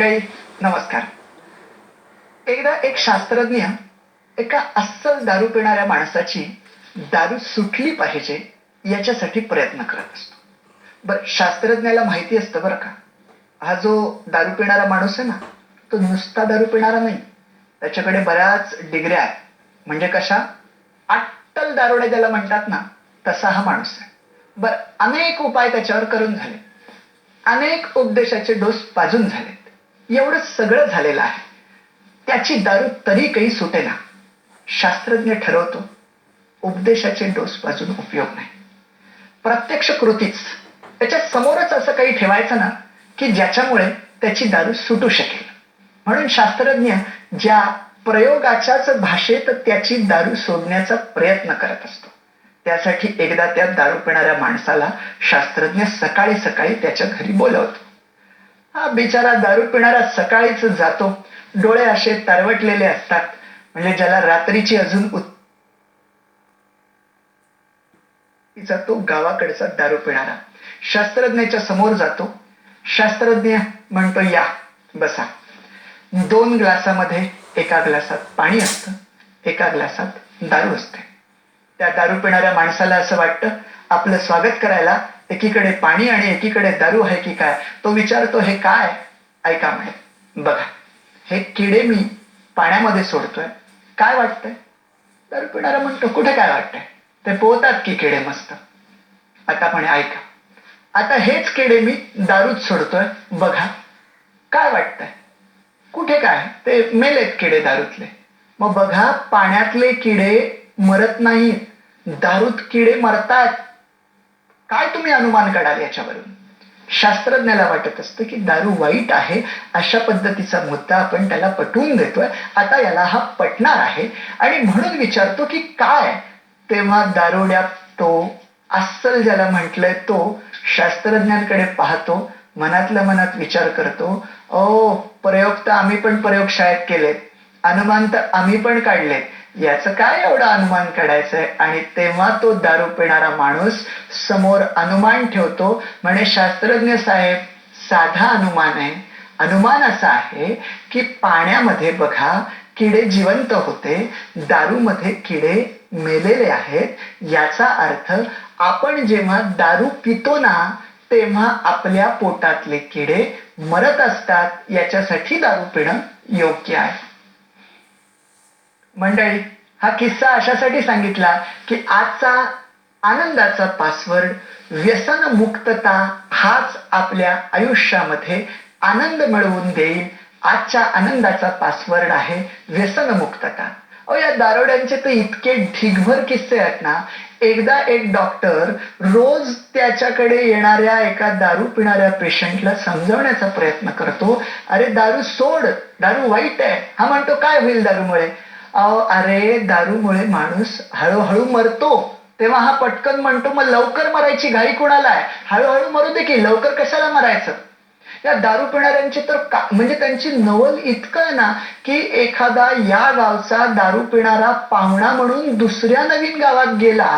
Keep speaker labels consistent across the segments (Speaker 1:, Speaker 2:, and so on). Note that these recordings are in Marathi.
Speaker 1: मंडळी नमस्कार. एकदा एक शास्त्रज्ञ एका अस्सल दारू पिणाऱ्या माणसाची दारू सुटली पाहिजे याच्यासाठी प्रयत्न करत असतो. बर, शास्त्रज्ञाला माहिती असतं बरं का, हा जो दारू पिणारा माणूस आहे ना, तो नुसता दारू पिणारा नाही, त्याच्याकडे बऱ्याच डिग्र्या आहेत. म्हणजे कशा, अट्टल दारुडे ज्याला म्हणतात ना, तसा हा माणूस आहे. बर, अनेक उपाय त्याच्यावर करून झाले, अनेक उपदेशाचे डोस पाजून झालेत, एवढं सगळं झालेलं आहे, त्याची दारू तरी काही सुटेना. शास्त्रज्ञ ठरवतो उपदेशाचे डोस पाजून उपयोग नाही, प्रत्यक्ष कृतीच त्याच्या समोरच असं काही ठेवायचं ना की ज्याच्यामुळे त्याची दारू सुटू शकेल. म्हणून शास्त्रज्ञ ज्या प्रयोगाच्याच भाषेत त्याची दारू सोडण्याचा प्रयत्न करत असतो. त्यासाठी एकदा त्या दारू पिणाऱ्या माणसाला शास्त्रज्ञ सकाळी सकाळी त्याच्या घरी बोलवतो. हा बिचारा दारू पिणारा सकाळीच जातो, डोळे असे तरवटलेले असतात, म्हणजे ज्याला रात्रीची अजून जातो. गावाकडचा दारू पिणारा शास्त्रज्ञाच्या समोर जातो. शास्त्रज्ञ म्हणतो, या बसा. 2 ग्लासामध्ये एका ग्लासात पाणी असतं, एका ग्लासात दारू असते. त्या दारू पिणाऱ्या माणसाला असं वाटतं आपलं स्वागत करायला एकीकडे पाणी आणि एकीकडे दारू आहे की काय. तो विचारतो, हे काय? ऐका म्हणे, बघा हे किडे मी पाण्यामध्ये सोडतोय, काय वाटतंय? दारू पिणारा म्हणतो, कुठे काय वाटतंय, ते पोहतात की किडे मस्त. आता म्हणे, ऐका आता हेच किडे मी दारूत सोडतोय, बघा काय वाटतंय, कुठे काय, ते मेलेत किडे दारूतले. मग बघा, पाण्यातले किडे मरत नाहीत, दारूत किडे मरतात. काय तुम्ही अनुमान काढाल याच्यावरून? शास्त्रज्ञाला वाटत असतं की दारू वाईट आहे, अशा पद्धतीचा मुद्दा आपण त्याला पटवून देतोय, आता याला हा पटणार आहे आणि म्हणून विचारतो की काय. तेव्हा दारुड्या तो अस्सल ज्याला म्हटलंय तो शास्त्रज्ञांकडे पाहतो, मनातल्या मनात विचार करतो, ओ प्रयोग तर आम्ही पण प्रयोगशाळेत केलेत, अनुमान तर आम्ही पण काढलेत, याचं काय एवढं अनुमान काढायचंय. आणि तेव्हा तो दारू पिणारा माणूस समोर अनुमान ठेवतो, म्हणे, शास्त्रज्ञ साहेब साधा अनुमान आहे. अनुमान असा आहे की पाण्यामध्ये बघा किडे जिवंत होते, दारूमध्ये किडे मेलेले आहेत. याचा अर्थ आपण जेव्हा दारू पितो ना तेव्हा आपल्या पोटातले किडे मरत असतात, याच्यासाठी दारू पिणं योग्य आहे. मंडळी, हा किस्सा अशासाठी सांगितला की आजचा आनंदाचा पासवर्ड व्यसनमुक्तता हाच आपल्या आयुष्यामध्ये आनंद मिळवून देईल. आजच्या आनंदाचा पासवर्ड आहे व्यसनमुक्तता. अहो, या दारोड्यांचे तर इतके ढिगभर किस्से आहेत ना. एकदा एक डॉक्टर रोज त्याच्याकडे येणाऱ्या एका दारू पिणाऱ्या पेशंटला समजवण्याचा प्रयत्न करतो, अरे दारू सोड, दारू वाईट आहे. हा म्हणतो, काय होईल दारूमुळे? अरे दारूमुळे माणूस हळूहळू मरतो. तेव्हा हा पटकन म्हणतो, मग लवकर मरायची घाई कोणाला आहे, हळूहळू मरू दे की, लवकर कशाला मरायचं. या दारू पिणाऱ्यांची तर म्हणजे त्यांची नवल इतकं आहे ना की एखादा या गावचा दारू पिणारा पाहुणा म्हणून दुसऱ्या नवीन गावात गेला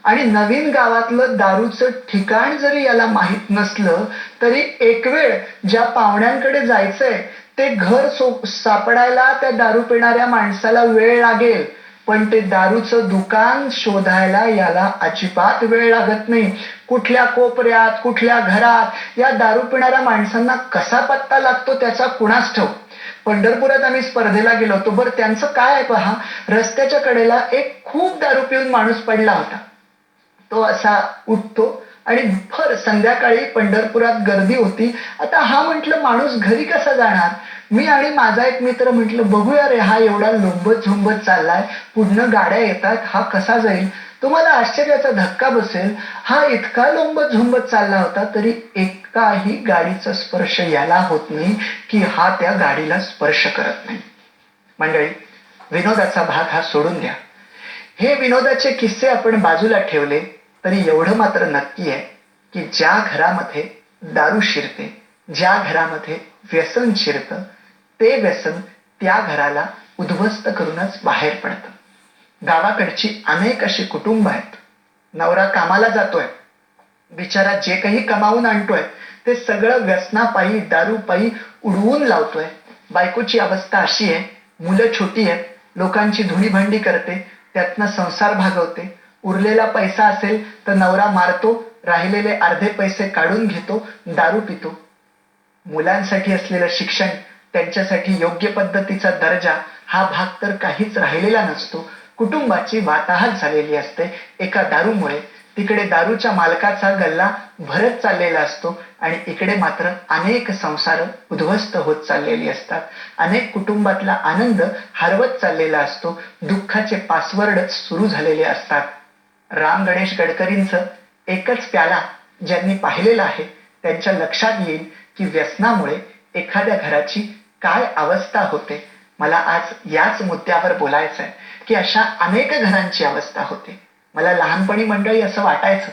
Speaker 1: आणि नवीन गावातलं दारूचं ठिकाण जरी याला माहित नसलं तरी एक वेळ ज्या पाहुण्यांकडे जायचंय ते घर सापडायला त्या दारू पिणाऱ्या माणसाला वेळ लागेल, पण ते दारूचं दुकान शोधायला याला अजिबात वेळ लागत नाही. कुठल्या कोपऱ्यात, कुठल्या घरात या दारू पिणाऱ्या माणसांना कसा पत्ता लागतो त्याचा कुणास ठाऊक. पंढरपुरात आम्ही स्पर्धेला गेलो होतो. बरं, त्यांचं काय आहे पहा, रस्त्याच्या कडेला एक खूप दारू पिऊन माणूस पडला होता. तो असा उठतो आणि भर संध्याकाळी पंढरपुरात गर्दी होती. आता हा म्हटलं माणूस घरी कसा जाणार. मी आणि माझा एक मित्र म्हटलं, बघूया रे, हा एवढा लोंबत झुंबत चाललाय, पुढनं गाड्या येतात, हा कसा जाईल. तुम्हाला आश्चर्याचा धक्का बसेल, हा इतका लोंबत झुंबत चालला होता तरी एकाही गाडीचा स्पर्श याला होत नाही की हा त्या गाडीला स्पर्श करत नाही. मंडळी, विनोदाचा भाग हा सोडून द्या. हे विनोदाचे किस्से आपण बाजूला ठेवले तरी एवढं मात्र नक्की आहे की ज्या घरामध्ये दारू शिरते, ज्या घरामध्ये व्यसन शिरतं, ते व्यसन त्या घराला उद्ध्वस्त करूनच बाहेर पडतं. गावाकडची अनेक अशी कुटुंब आहेत, नवरा कामाला जातोय, बिचारा जे काही कमावून आणतोय ते सगळं व्यसनापायी दारूपायी उडवून लावतोय. बायकोची अवस्था अशी आहे, मुलं छोटी आहेत, लोकांची धुणी करते, त्यातनं संसार भागवते. उरलेला पैसा असेल तर नवरा मारतो, राहिलेले अर्धे पैसे काढून घेतो, दारू पितो. मुलांसाठी असलेलं शिक्षण, त्यांच्यासाठी योग्य पद्धतीचा दर्जा, हा भाग तर काहीच राहिलेला नसतो. कुटुंबाची वाताहत झालेली असते एका दारूमुळे. तिकडे दारूच्या मालकाचा गल्ला भरत चाललेला असतो आणि इकडे मात्र अनेक संसार उद्ध्वस्त होत चाललेली असतात. अनेक कुटुंबातला आनंद हरवत चाललेला असतो. दुःखाचे पासवर्ड सुरू झालेले असतात. राम गणेश गडकरींचं एकच प्याला ज्यांनी पाहिलेलं आहे त्यांच्या लक्षात येईल की व्यसनामुळे एखाद्या घराची काय अवस्था होते. मला आज याच मुद्द्यावर बोलायचं आहे की अशा अनेक घरांची अवस्था होते. मला लहानपणी मंडळी असं वाटायचं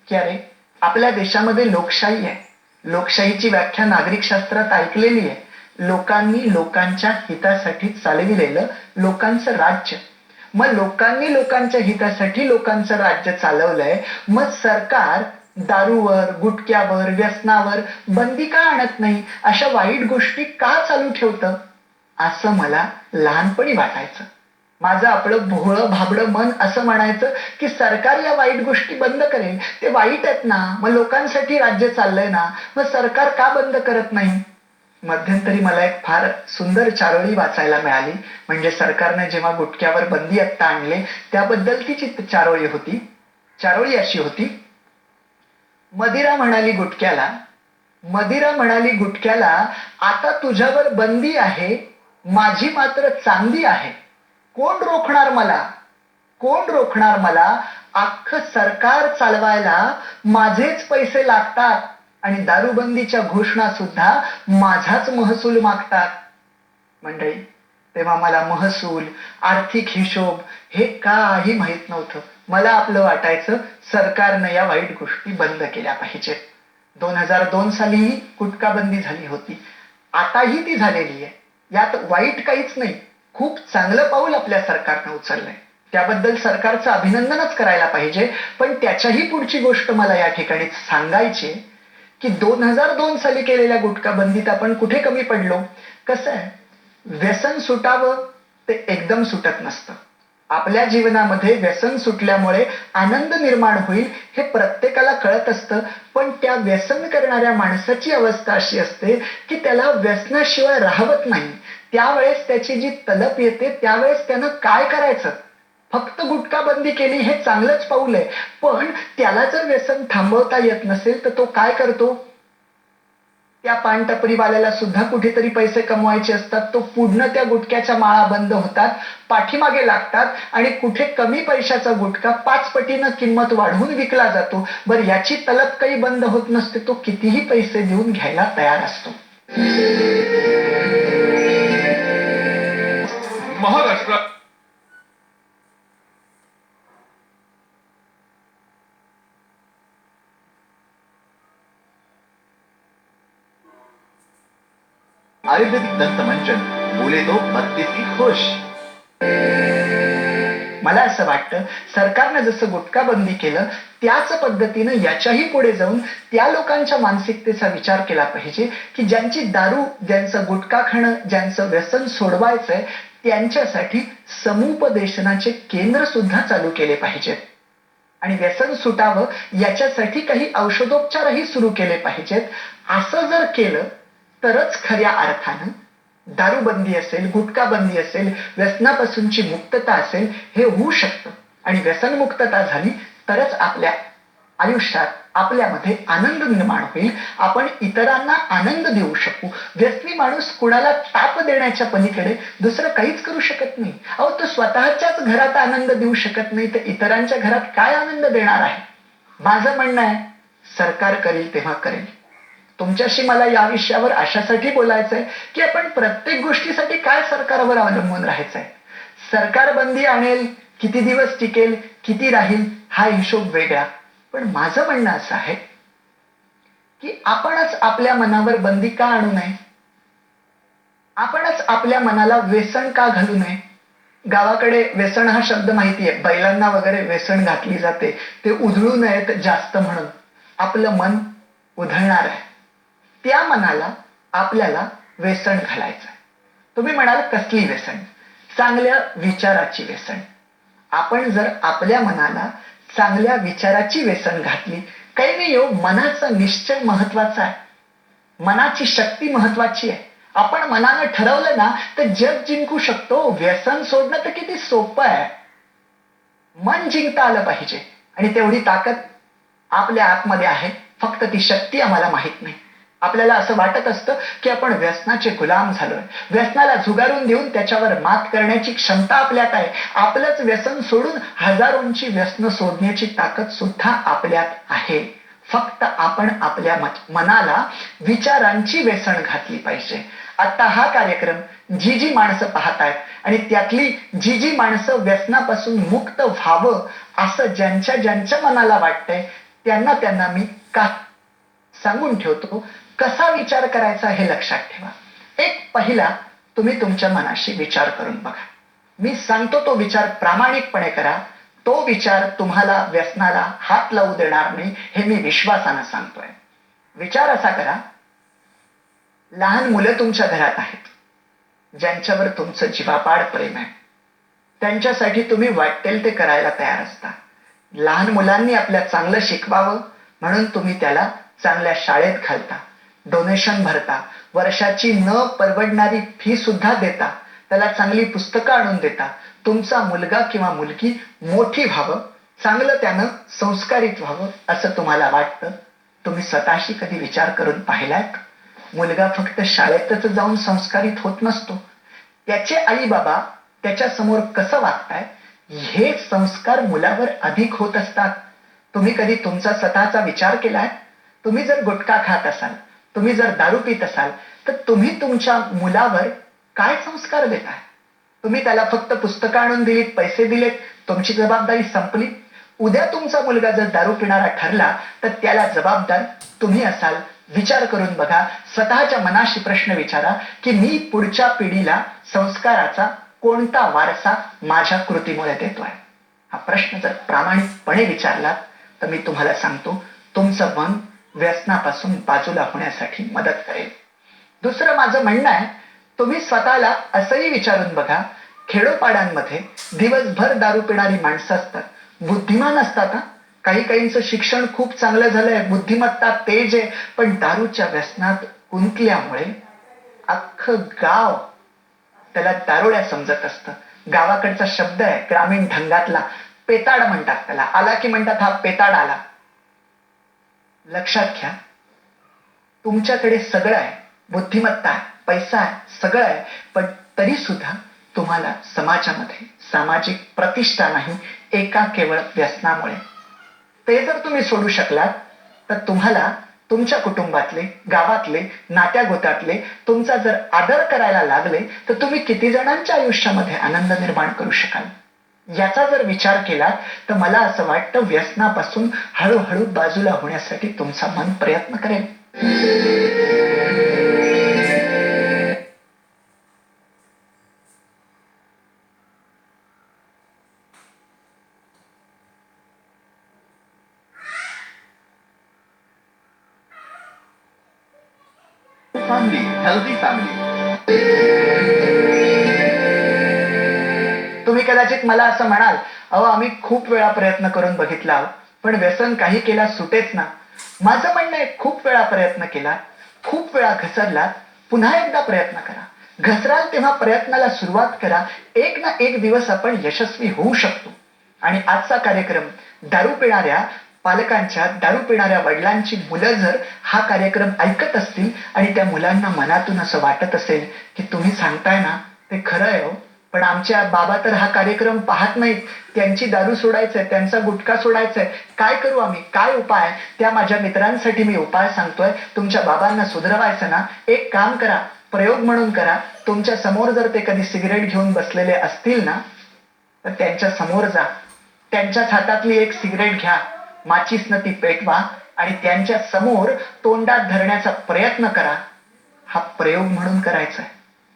Speaker 1: की अरे, आपल्या देशामध्ये लोकशाही आहे. लोकशाहीची व्याख्या नागरिक शास्त्रात ऐकलेली आहे. लोकांनी लोकांच्या हितासाठी चालविलेलं लोकांचं राज्य. मग लोकांनी लोकांच्या हितासाठी लोकांचं राज्य चालवलंय, मग सरकार दारूवर, गुटख्यावर, व्यसनावर बंदी का आणत नाही, अशा वाईट गोष्टी का चालू ठेवतं, असं मला लहानपणी वाटायचं. माझं आपलं भोळं भाबडं मन असं म्हणायचं की सरकार या वाईट गोष्टी बंद करेल, ते वाईट आहेत ना, मग लोकांसाठी राज्य चाललंय ना, मग सरकार का बंद करत नाही. मध्यंतरी मला एक फार सुंदर चारोळी वाचायला मिळाली. म्हणजे सरकारने जेव्हा गुटख्यावर बंदी आत्ता आणले त्याबद्दल ती चारोळी होती. चारोळी अशी होती, मदिरा म्हणाली गुटख्याला, मदिरा म्हणाली गुटख्याला, आता तुझ्यावर बंदी आहे, माझी मात्र चांदी आहे. कोण रोखणार मला, कोण रोखणार मला. अख्खं सरकार चालवायला माझेच पैसे लागतात आणि दारूबंदीच्या घोषणा सुद्धा माझाच महसूल मागतात. मंडळी, तेव्हा मला महसूल, आर्थिक हिशोब हे काही माहित नव्हतं. मला आपलं वाटायचं सरकारनं या वाईट गोष्टी बंद केल्या पाहिजेत. 2002 साली गुटखा बंदी झाली होती. आताही ती झालेली आहे. यात वाईट काहीच नाही. खूप चांगलं पाऊल आपल्या सरकारनं उचललंय. त्याबद्दल सरकारचं अभिनंदनच करायला पाहिजे. पण त्याच्याही पुढची गोष्ट मला या ठिकाणी सांगायची की 2002 साली केलेल्या गुटखा बंदीत आपण कुठे कमी पडलो. कसं आहे, व्यसन सुटावं ते एकदम सुटत नसतं. आपल्या जीवनामध्ये व्यसन सुटल्यामुळे आनंद निर्माण होईल हे प्रत्येकाला कळत असतं. पण त्या व्यसन करणाऱ्या माणसाची अवस्था अशी असते की त्याला व्यसनाशिवाय राहवत नाही. त्यावेळेस त्याची जी तलप येते त्यावेळेस त्यानं काय करायचं. फक्त गुटखा बंदी केली हे चांगलंच पाऊल आहे, पण त्याला जर व्यसन थांबवता येत नसेल तर तो काय करतो. त्या पानटपरीवाल्याला सुद्धा कुठेतरी पैसे कमवायचे असतात. तो पुढनं त्या गुटख्याच्या माळा बंद होतात, पाठीमागे लागतात आणि कुठे कमी पैशाचा गुटखा 5 पटीनं किंमत वाढवून विकला जातो. बरं, याची तलप काही बंद होत नसते. तो कितीही पैसे देऊन घ्यायला तयार असतो.
Speaker 2: महाराष्ट्र
Speaker 3: आयुर्वेदिक दंत मंचन, बोले तो 32 खुश.
Speaker 1: मला असं वाटतं सरकारनं जसं गुटखा बंदी केलं त्याच पद्धतीनं याच्याही पुढे जाऊन त्या लोकांच्या मानसिकतेचा विचार केला पाहिजे की ज्यांची दारू, ज्यांचं गुटखा खाणं, ज्यांचं व्यसन सोडवायचंय त्यांच्यासाठी समुपदेशनाचे केंद्र सुद्धा चालू केले पाहिजेत. आणि व्यसन सुटावं याच्यासाठी काही औषधोपचारही सुरू केले पाहिजेत. असं जर केलं तरच खऱ्या अर्थानं दारूबंदी असेल, गुटखा बंदी असेल, व्यसनापासूनची मुक्तता असेल, हे होऊ शकतं. आणि व्यसनमुक्तता झाली तरच आपल्या आयुष्यात आपल्यामध्ये आनंद निर्माण होईल. आपण इतरांना आनंद देऊ शकू. व्यसनी माणूस कुणाला ताप देण्याच्या पलीकडे दुसरं काहीच करू शकत नाही. अहो, तो स्वतःच्याच घरात आनंद देऊ शकत नाही तर इतरांच्या घरात काय आनंद देणार आहे. माझं म्हणणं आहे, सरकार करेल तेव्हा करेल. तुमच्याशी मला या विषयावर अशासाठी बोलायचंय की आपण प्रत्येक गोष्टीसाठी काय सरकारवर अवलंबून राहायचंय. सरकार बंदी आणेल, किती दिवस टिकेल, किती राहील, हा हिशोब वेगळा. पण माझं म्हणणं असं आहे की आपणच आपल्या मनावर बंदी का आणू नये. आपणच आपल्या मनाला व्यसन का घालू नये. गावाकडे व्यसन हा शब्द माहिती आहे. बैलांना वगैरे व्यसन घातली जाते, ते उधळू नयेत जास्त म्हणून. आपलं मन उधळणार आहे. त्या मनाला आपल्याला व्यसन घालायचं आहे. तुम्ही म्हणाल कसली व्यसन? चांगल्या विचाराची व्यसन. आपण जर आपल्या मनाला चांगल्या विचाराची व्यसन घातली, काही नाही हो, मनाचा निश्चय महत्वाचा आहे, मनाची शक्ती महत्वाची आहे. आपण मनानं ठरवलं ना तर जग जिंकू शकतो. व्यसन सोडणं तर किती सोपं आहे. मन जिंकता आलं पाहिजे आणि तेवढी ताकद आपल्या आतमध्ये आहे, फक्त ती शक्ती आम्हाला माहित नाही. आपल्याला असं वाटत असतं की आपण व्यसनाचे गुलाम झालोय, व्यसनाला झुगारून देऊन त्याच्यावर मात करण्याची क्षमता आपल्यात आहे. आपलंच व्यसन सोडून हजारोंची व्यसन सोडण्याची ताकद सुद्धा आपल्यात आहे. फक्त आपण आपल्या मनाला विचारांची व्यसन घातली पाहिजे. आता हा कार्यक्रम जी जी माणसं पाहतायत आणि त्यातली जी जी माणसं व्यसनापासून मुक्त व्हावं असं ज्यांच्या ज्यांच्या मनाला वाटतंय त्यांना मी का सांगून ठेवतो. कसा विचार करायचा हे लक्षात ठेवा. एक पहिला तुम्ही तुमच्या मनाशी विचार करून बघा. मी सांगतो तो विचार प्रामाणिकपणे करा. तो विचार तुम्हाला व्यसनाला हात लावू देणार नाही हे मी विश्वासानं सांगतोय. विचार असा करा, लहान मुलं तुमच्या घरात आहेत ज्यांच्यावर तुमचं जीवापाड प्रेम आहे. त्यांच्यासाठी तुम्ही वाटेल ते करायला तयार असता. लहान मुलांनी आपल्या चांगलं शिकवावं म्हणून तुम्ही त्याला चांगल्या शाळेत घालता, डोनेशन भरता, वर्षाची न परवडणारी फी सुद्धा देता, त्याला चांगली पुस्तकं आणून देता. तुमचा मुलगा किंवा मुलगी मोठी व्हावं, चांगलं त्यानं संस्कारित व्हावं असं तुम्हाला वाटतं. तुम्ही स्वतःशी कधी विचार करून पाहिलात? मुलगा फक्त शाळेतच जाऊन संस्कारित होत नसतो. त्याचे आई बाबा त्याच्या समोर कसं वागताय हे संस्कार मुलावर अधिक होत असतात. तुम्ही कधी तुमचा स्वतःचा विचार केलाय? तुम्ही जर गुटखा खात असाल, तुम्ही जर दारू पित असाल तर तुम्ही तुमच्या मुलावर काय संस्कार देताय? तुम्ही त्याला फक्त पुस्तकं आणून दिलीत, पैसे दिलेत, तुमची जबाबदारी संपली. उद्या तुमचा मुलगा जर दारू पिणारा ठरला तर त्याला जबाबदार तुम्ही असाल. विचार करून बघा. स्वतःच्या मनाशी प्रश्न विचारा की मी पुढच्या पिढीला संस्काराचा कोणता वारसा माझ्या कृतीमुळे देतोय. हा प्रश्न जर प्रामाणिकपणे विचारला तर मी तुम्हाला सांगतो तुमचं मन व्यसनापासून बाजूला होण्यासाठी मदत करेल. दुसरं माझं म्हणणं आहे, तुम्ही स्वतःला असंही विचारून बघा, खेडोपाड्यांमध्ये दिवसभर दारू पिणारी माणसं असतात, बुद्धिमान असतात. काही काहींचं शिक्षण खूप चांगलं झालंय, बुद्धिमत्ता तेज आहे, पण दारूच्या व्यसनात गुंतल्यामुळे अख्खं गाव त्याला दारुड्या समजत असतं. गावाकडचा शब्द आहे ग्रामीण ढंगातला, पेताड म्हणतात त्याला. आला की म्हणतात हा पेताड आला. लक्षात घ्या, तुमच्याकडे सगळं आहे, बुद्धिमत्ता आहे, पैसा आहे, सगळं आहे, पण तरी सुद्धा तुम्हाला समाजामध्ये सामाजिक प्रतिष्ठा नाही एका केवळ व्यसनामुळे. ते जर तुम्ही सोडू शकलात तर तुम्हाला तुमच्या कुटुंबातले, गावातले, नात्यागोत्यातले तुमचा जर आदर करायला लागले तर तुम्ही किती जणांच्या आयुष्यामध्ये आनंद निर्माण करू शकाल. याचा जर विचार केला तर मला असं वाटतं व्यसनापासून हळूहळू बाजूला होण्यासाठी तुमचा मन प्रयत्न करेल.
Speaker 3: Family, healthy family.
Speaker 1: तुम्ही कदाचित मला असं म्हणाल, अहो आम्ही खूप वेळा प्रयत्न करून बघितला पण व्यसन काही केला सुटेच ना. माझं म्हणणं आहे, खूप वेळा प्रयत्न केला, खूप वेळा घसरला, पुन्हा एकदा प्रयत्न करा. घसराल तेव्हा प्रयत्नाला सुरुवात करा. एक ना एक दिवस आपण यशस्वी होऊ शकतो. आणि आजचा कार्यक्रम दारू पिणाऱ्या पालकांच्या, दारू पिणाऱ्या वडिलांची मुलं जर हा कार्यक्रम ऐकत असतील आणि त्या मुलांना मनातून असं वाटत असेल की तुम्ही सांगताय ना ते खरं आहे हो, पण आमच्या बाबा तर हा कार्यक्रम पाहत नाहीत, त्यांची दारू सोडायचंय, त्यांचा गुटखा सोडायचंय, काय करू आम्ही, काय उपाय? त्या माझ्या मित्रांसाठी मी उपाय सांगतोय. तुमच्या बाबांना सुधरवायचं ना, एक काम करा, प्रयोग म्हणून करा. तुमच्या समोर जर ते कधी सिगरेट घेऊन बसलेले असतील ना तर त्यांच्या समोर जा, त्यांच्याच हातातली एक सिगरेट घ्या, माचीसनं ती पेटवा आणि त्यांच्या समोर तोंडात धरण्याचा प्रयत्न करा. हा प्रयोग म्हणून करायचा आहे,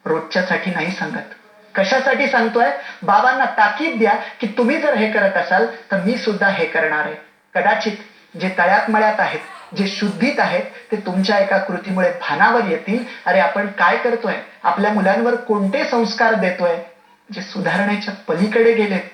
Speaker 1: रोजच्यासाठी नाही सांगत. कशासाठी सांगतोय? बाबांना ताकीद द्या की तुम्ही जर हे करत असाल तर मी सुद्धा हे करणार आहे. कदाचित जे तळ्यात मळ्यात आहेत जे शुद्धीत आहेत ते तुमच्या एका कृतीमुळे भानावर येतील. अरे आपण काय करतोय, आपल्या मुलांवर कोणते संस्कार देतोय, जे सुधारण्याच्या पलीकडे गेलेत.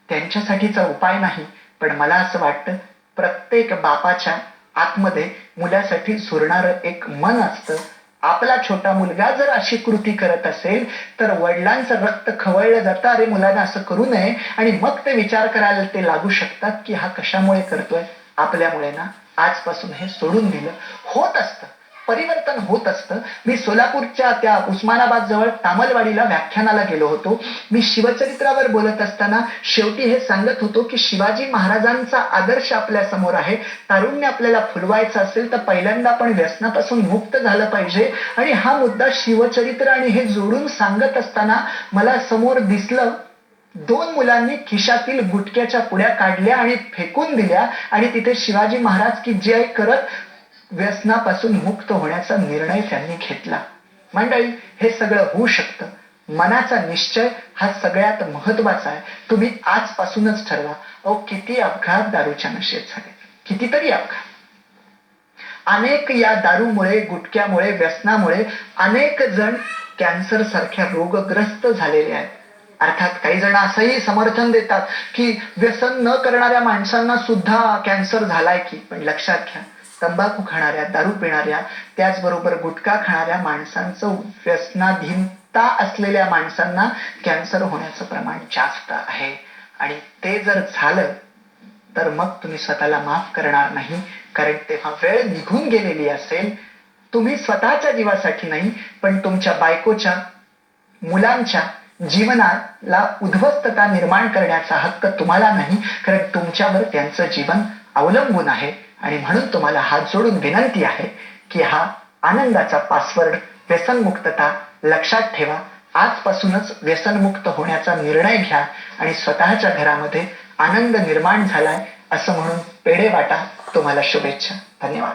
Speaker 1: त्यांच्यासाठीचा उपाय नाही, पण मला असं वाटतं प्रत्येक बापाच्या आतमध्ये मुलासाठी झुरणारं एक मन असतं. आपला छोटा मुलगा जर अशी कृती करत असेल तर वडिलांचं रक्त खवळलं जातं, अरे मुलांना असं करू नये. आणि मग ते विचार करायला ते लागू शकतात की हा कशामुळे करतोय, आपल्यामुळे ना. आजपासून हे सोडून दिलं. होत असतं, परिवर्तन होत असतं. मी सोलापूरच्या त्या उस्मानाबाद जवळ तामलवाडीला व्याख्यानाला गेलो होतो. मी शिवचरित्रावर बोलत असताना शेवटी हे सांगत होतो की शिवाजी महाराजांचा आदर्श आपल्या समोर आहे. तारुण्य आपल्याला फुलवायचं असेल तर पहिल्यांदा आपण व्यसनापासून मुक्त झालं पाहिजे. आणि हा मुद्दा शिवचरित्र आणि हे जोडून सांगत असताना मला समोर दिसलं, 2 मुलांनी खिशातील गुटख्याच्या पुड्या काढल्या आणि फेकून दिल्या आणि तिथे शिवाजी महाराज की जय करत व्यसनापासून मुक्त होण्याचा निर्णय त्यांनी घेतला. मंडळी, हे सगळं होऊ शकतं. मनाचा निश्चय हा सगळ्यात महत्वाचा आहे. तुम्ही आजपासूनच ठरवा. किती अपघात दारूच्या नशेत झाले, कितीतरी अपघात. अनेक या दारूमुळे, गुटख्यामुळे, व्यसनामुळे अनेक जण कॅन्सर सारख्या रोगग्रस्त झालेले आहेत. अर्थात काही जण असंही समर्थन देतात की व्यसन न करणाऱ्या माणसांना सुद्धा कॅन्सर झालाय की. पण लक्षात घ्या, तंबाखू खाणाऱ्या, दारू पिणाऱ्या, त्याचबरोबर गुटखा खाणाऱ्या माणसांचं, व्यसनाधीनता असलेल्या माणसांना कॅन्सर होण्याचं प्रमाण जास्त आहे. आणि ते जर झालं तर मग तुम्ही स्वतःला माफ करणार नाही, कारण तेव्हा वेळ निघून गेलेली असेल. तुम्ही स्वतःच्या जीवासाठी नाही, पण तुमच्या बायकोच्या, मुलांच्या जीवनाला उद्ध्वस्तता निर्माण करण्याचा हक्क तुम्हाला नाही, कारण तुमच्यावर त्यांचं जीवन अवलंबून आहे. आणि म्हणून तुम्हाला हात जोडून विनंती आहे की हा आनंदाचा पासवर्ड व्यसनमुक्तता लक्षात ठेवा. आजपासूनच व्यसनमुक्त होण्याचा निर्णय घ्या आणि स्वतःच्या घरामध्ये आनंद निर्माण झालाय असं म्हणून पेढे वाटा. तुम्हाला शुभेच्छा. धन्यवाद.